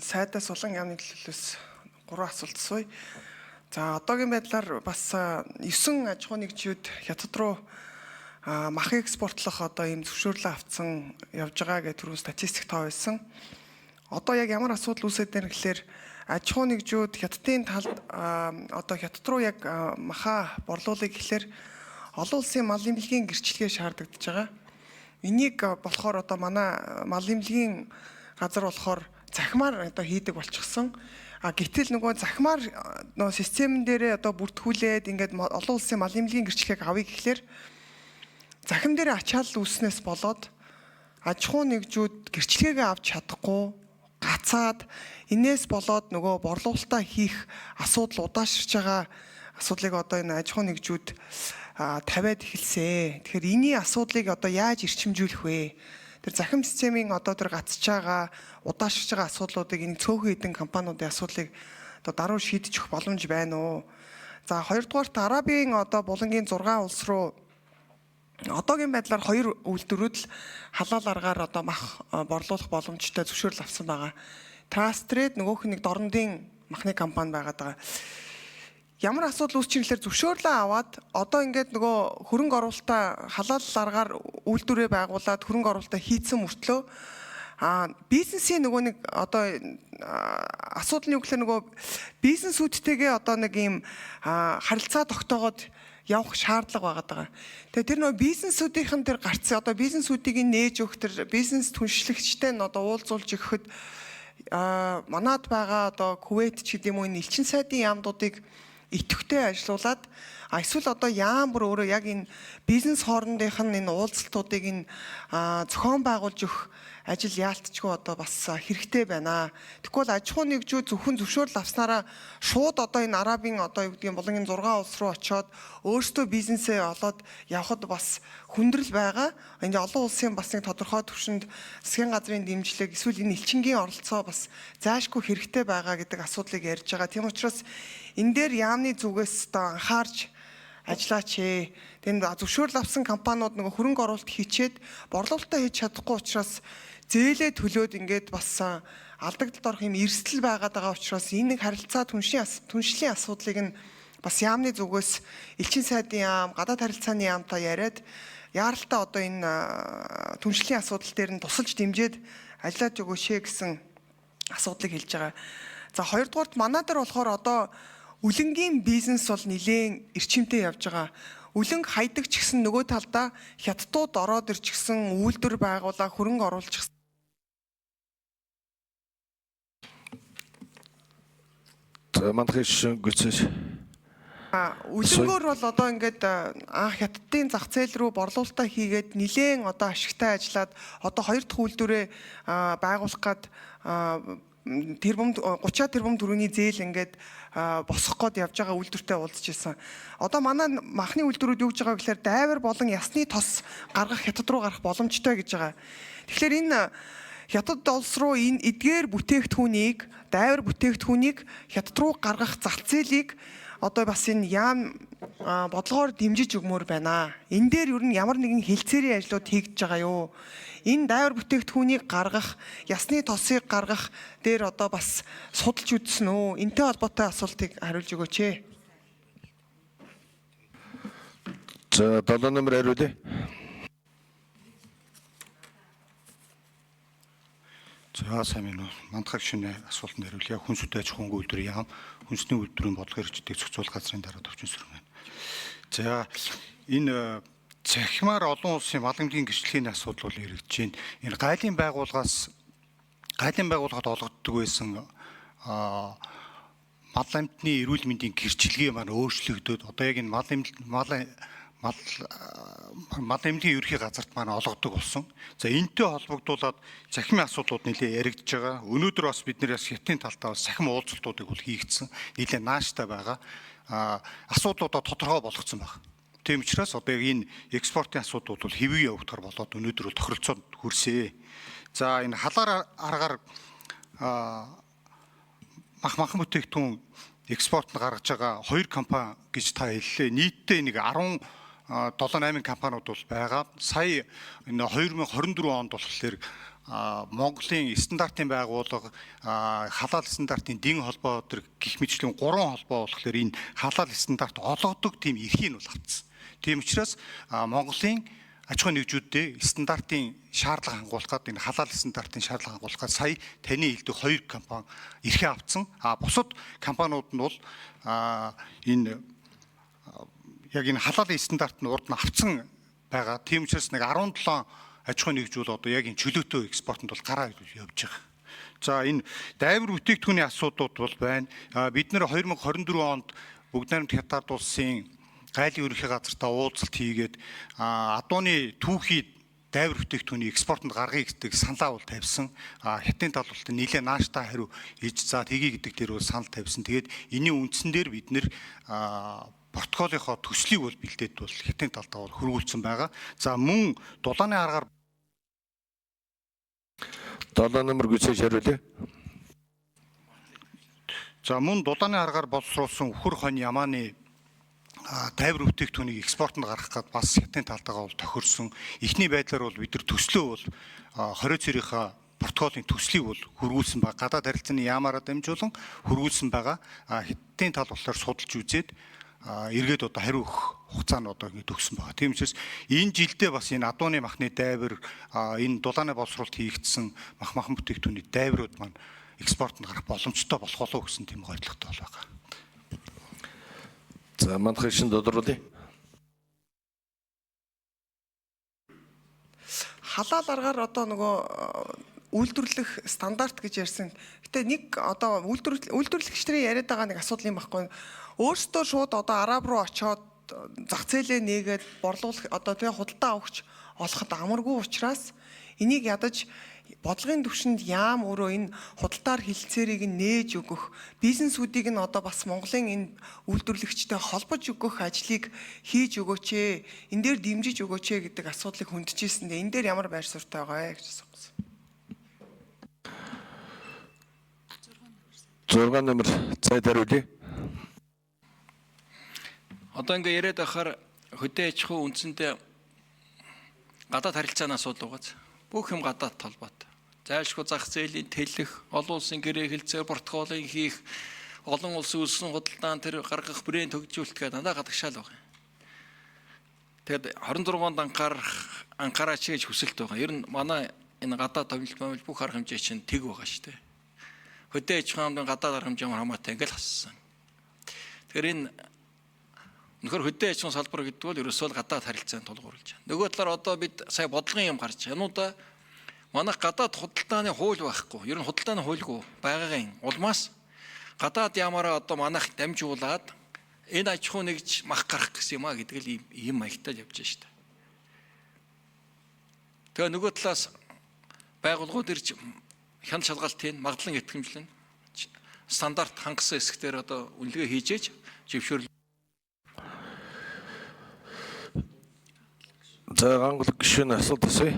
сайдаас улаан яамны төлөвлөлөөс 3 асуулт асууя. За одоогийн байдлаар бас 9 аж ахуй нэгжүүд хятад руу мах экспортлох одоо ийм зөвшөөрлөө авсан явж байгаа гэх түрүү статистик тоо байсан. Одоо яг ямар асуудал үүсэж байна гэхээр аж ахуй нэгжүүд хятадын талд одоо хятад руу яг маха борлуулах гэхээр олон улсын мал эмнэлгийн гэрчлэгээ шаардагдаж байгаа. Энийг болохоор одоо манай мал эмнэлгийн газар болохоор захимаар одоо хийдэг болчихсон. Гэтэл нөгөө захимаар нөгөө системэн дээрээ одоо бүртгүүлээд ингээд олон улсын мал эмнэлгийн гэрчлэгийг авъя гэхлээр захим дээр ачаалал үүснээс болоод аж ахуй нэгжүүд гэрчлэгээ авч чадахгүй гацаад энээс болоод нөгөө борлуулалтаа хийх асуудал удаашрж байгаа асуудлыг одоо энэ аж ахуй нэгжүүд тавиад эхэлсэн. Тэгэхээр энэний асуудлыг одоо яаж ирчимжүүлэх вэ? Тэр захим системийн одоо тэр гацж байгаа удаашрж байгаа асуудлуудыг энэ цөөхөн хэдэн компаниудын асуудлыг одоо даруй шийдэж өгөх боломж байна уу? За хоёрдугаарт Арабын одоо булангийн 6 улс руу одоогийн байдлаар 2 үйлдвэрүүд л халаал аргаар одоо мах борлуулах боломжтой зөвшөөрөл авсан байгаа. Трастред нөгөөх нэг дорндын махны компани байгаад байгаа. Ямар асуудал үүсч ирэхээр зөвшөөрлөө аваад одоо ингээд нөгөө хөрөнгө оруулалтаа халаал аргаар үйлдвэрээ байгуулад хөрөнгө оруулалтаа хийцэн мөртлөө бизнесийн нөгөө нэг одоо асуудал нь юу гэхээр нөгөө бизнесүүдтэйгээ одоо нэг ийм харилцаа тогтоогоод явах шаардлага байгаа. Тэгээ тэр нөгөө бизнесүүдийн тэр гарцсан одоо бизнесүүдийг нээж өгөх тэр бизнес түншлэгчтэй нь одоо уулзуулж өгөхөд манад байгаа одоо Кувейт ч гэдэм үү энэ элчин сайдын яамдуудыг идэвхтэй ажилуулад эсвэл одоо яам бүр өөрөө яг энэ бизнес хоорондынх нь энэ уулзалтуудыг энэ зохион байгуулж өгөх ажил яалтчгүй одоо бас хэрэгтэй байна. Тэгвэл аж ахуй нэгжүүд зөвхөн зөвшөөрөл авснараа шууд одоо энэ Арабын одоо юу гэдгийг булангийн 6 улс руу очиод өөрсдөө бизнесээ олоод явхад бас хүндрэл байгаа. Ингээ олон улсын бас нэг тодорхой түвшинд засгийн газрын дэмжлэг эсвэл энэ элчингийн оролцоо бас заашгүй хэрэгтэй байгаа гэдэг асуудлыг ярьж байгаа. Тийм учраас энэ дээр яамны зүгээс одоо анхаарч ажиллаач ээ. Тэгээд зөвшөөрөл авсан компаниуд нөгөө хөрөнгө оруулалт хийчээд борлуулалтаа хийж чадахгүй учраас зээлээ төлөөд ингээд бас алдагдалд орох юм эрсдэл байгаад байгаа учраас энэ нэг харилцаа түншлийн асуудлыг нь бас яамны зүгээс элчин сайдын яам, гадаад харилцааны яамтай яриад яаралтай одоо энэ түншлийн асуудал дээр нь тусалж дэмжиж ажиллаж өгөөч гэсэн асуудлыг хэлж байгаа. За хоёрдугаарт манай дээр болохоор одоо үлэнгийн бизнес бол нэлээд эрчимтэй явж байгаа. Үлэнг хайдаг ч гэсэн нөгөө талдаа хятадууд ороод ирч гэсэн үйлдвэр байгуулаа хөрөнгө оруулж Манхиш гүцэж. Үлэнгөөр бол одоо ингээд хятадын зах зээл рүү борлуулалтаа хийгээд нэлээд одоо ашигтай ажиллаад одоо 2 дахь үйлдвэрээ байгуулах гад тэрбум 30 тэрбум төгрөгийн зээл ингээд босгох гээд явж байгаа үйлдвэртэй уулзж ирсэн. Одоо манай махны үйлдвэрүүд юу гэж байгаа гэхээр дайвар болон ясны тос гаргах хятад руу гарах боломжтой гэж байгаа. Тэгэхээр энэ хятад улс руу энэ эдгээр бүтээгдэхүүнийг дайвар бүтээгдэхүүнийг хятад руу гаргах зах зээлийг одоо бас энэ яам бодлогоор дэмжиж өгмөр байна. Энэ дээр юу н ямар нэгэн хэлцээрийн ажлууд хийгдэж байгаа юу? Энэ дайвар бүтээгдэхүүнийг гаргах, ясны тосыг гаргах дээр одоо бас судалж үзсэн үү? Энтэй холбоотой асуултыг хариулж өгөөч ээ. За 7 номер хариулъя. За сайн байна уу. Мандахаг шинэ асуултанд хариулъя. Хүнсүд аж ахуйн үйлдвэр яам, хүнсний үйлдвэрийн бодлого эрхчлэлийг зохицуулах газрын дараа төвчин сөрөг байна. За энэ захимаар олон улсын мал эмнэлгийн гэрчлэгийн асуудал бол яригдж байна. Энэ гайлын байгууллагад олгогддог байсан мал амтны эрүүл мэндийн гэрчлэгээ маань өөрчлөгдөд одоо яг энэ мал эмнэлгийн ерхий газарт маань олгодог болсон. За энэтэй холбогдуулаад захимын асуудлууд нэлээд яригдж байгаа. Өнөөдөр бас бид нэр хятадын талтаа бас захим уулзалтуудыг бол хийгдсэн. Нэлээд нааштай байгаа. Асуудлуудаа тодорхой болгоцсон байна. Тийм учраас одоо яг энэ экспортын асуудлууд бол хэвээ явагдахар болоод өнөөдөр бол тохиролцоонд хүрсэ. За энэ халаар аргаар махан бүтээгдэхүүн экспорт нь гаргаж байгаа 2 компани гэж та хэллээ. Нийтдээ нэг 7-8 компаниуд бол байгаа. Сая энэ 2024 онд болохоор Монголын стандартын байгууллага халаал стандартын дэн холбоо төр гих мэтчлийн 3 холбоо болохоор энэ халаал стандарт олгодог тийм эрхийг нь бол авцсан. Тийм учраас Монголын аж ахуйн нэгжүүдтэй стандартын шаардлага хангуулахад энэ халаал стандартын шаардлага хангуулахад сая таны хэлдэг 2 компани эрхээ авцсан. Бусад компаниуд нь бол энэ яг энэ халаалын стандарт нь урд нь авцсан байгаа. Тийм учраас нэг 17 аж ахуйн нэгжүүд одоо яг энэ чөлөөтэй экспортод бол гараа явж байгаа. За энэ дайвар бүтээгдэхүүний асуудлууд бол байна. Бид нэр 2024 онд Бүгд найрамд Хятад улсын гайлын ерөнхий газартаа уулзалт хийгээд адууны түүхий дайвар бүтээгдэхүүний экспортод гаргая гэдэг саналаа бол тавьсан. Хятадын тал бол нэлээд нааштай хариу иж за тгий гэдэг дээр бол санал тавьсан. Тэгээд энэний үндсэн дээр бид нэр протоколынхоо төслийг бол бэлдээд бол Хятадын талдаа бол хөрвүүлсэн байгаа. За мөн дулааны аргаар 7 номер гүцээж хариулъя. За мөн дулааны аргаар боловсруулсан үхэр хонь ямааны дайвар бүтээгдэхүүнийг экспортод гаргах гээд бас Хятадын талдаа бол тохирсон. Эхний байдлаар бол бид нар төслөө бол 20 цэрийнхаа протоколын төслийг бол хөрвүүлсэн байгаа. Гадаад харилцааны яамаараа дамжуулан хөрвүүлсэн байгаа. Хятадын тал болохоор судалж үзээд эргээд одоо хариу өгөх хугацаа нь одоо ингэ төгсөн байгаа. Тийм учраас энэ жилдээ бас энэ адууны махны дайвар энэ дулааны боловсруулалт хийгдсэн махан бүтээгдэхүүний дайврууд маань экспортод гарах боломжтой болох болов гэсэн тийм гойдлоготой бол байгаа. За манайх шин тодруулъя. Халаал аргаар одоо нөгөө үйлдвэрлэх стандарт гэж ярьсан. Гэтэ нэг одоо үйлдвэрлэгч нарын яриад байгаа нэг асуудал юм баггүй. Өөрсдөө шууд одоо араб руу очиод зах зээлээ нээгээд борлуулах одоо тэгээ худалдаа авахч олоход амаргүй учраас энийг ядаж бодлогын түвшинд яам өөрөө энэ худалдаар хилцээрийг нээж өгөх, бизнесүүдийг нь одоо бас Монголын энэ үйлдвэрлэгчтэй холбож өгөх ажлыг хийж өгөөч ээ. Энэ дээр дэмжиж өгөөч ээ гэдэг асуудлыг хүндчихсэн. Энэ дээр ямар байр суурьтай байгаа гэж асуусан. 6 номер цайд хариулъя. Одоо ингээ яриад байхаар хөдөө аж ахуй үндсэндээ гадаад харилцааны асуудал байгаа. Бүх юм гадаад толгойд. Зайлшгүй зах зээлийн тэлэх, олон улсын гэрээ хэлцээр протоколын хийх, олон улсын үлсэн худалдаан тэр гаргах брэнд хөгжүүлэлт гэдэг дандаа гадагшаал байгаа. Тэгэд 26 онд анхаараач гэж хүсэлт байгаа. Ер нь манай энэ гадаад томилт бүх арга хэмжээ чинь тэг байгаа шүү дээ. Хөдөө аж ахуйн гадаад арга хэмжээ хамаатай ингээл хассан. Тэгэхээр энэ нөхөр хөдөө аж ахуйн салбар гэдэг бол ерөөсөө гадаад харилцаанд тулгуурлаж байна. Нөгөө талаар одоо бид сая бодлогын юм гарч януудаа манайх гадаад худалдааны хууль байхгүй. Ер нь худалдааны хуульгүй байгаагийн улмаас гадаад ямаараа одоо манайх дамжуулаад энэ аж ахуй нэгж мах гарах гэсэн юм а гэдэг л ийм маягтай явж байна шүү дээ. Тэгээ нөгөө талаас байгууллагууд ирж хяналт шалгалтын магадлан итгэмжлэн стандарт хангасан хэсгээр одоо үнэлгээ хийжээж зөвшөөрөл. За гангал гишүүн асуулт асууя.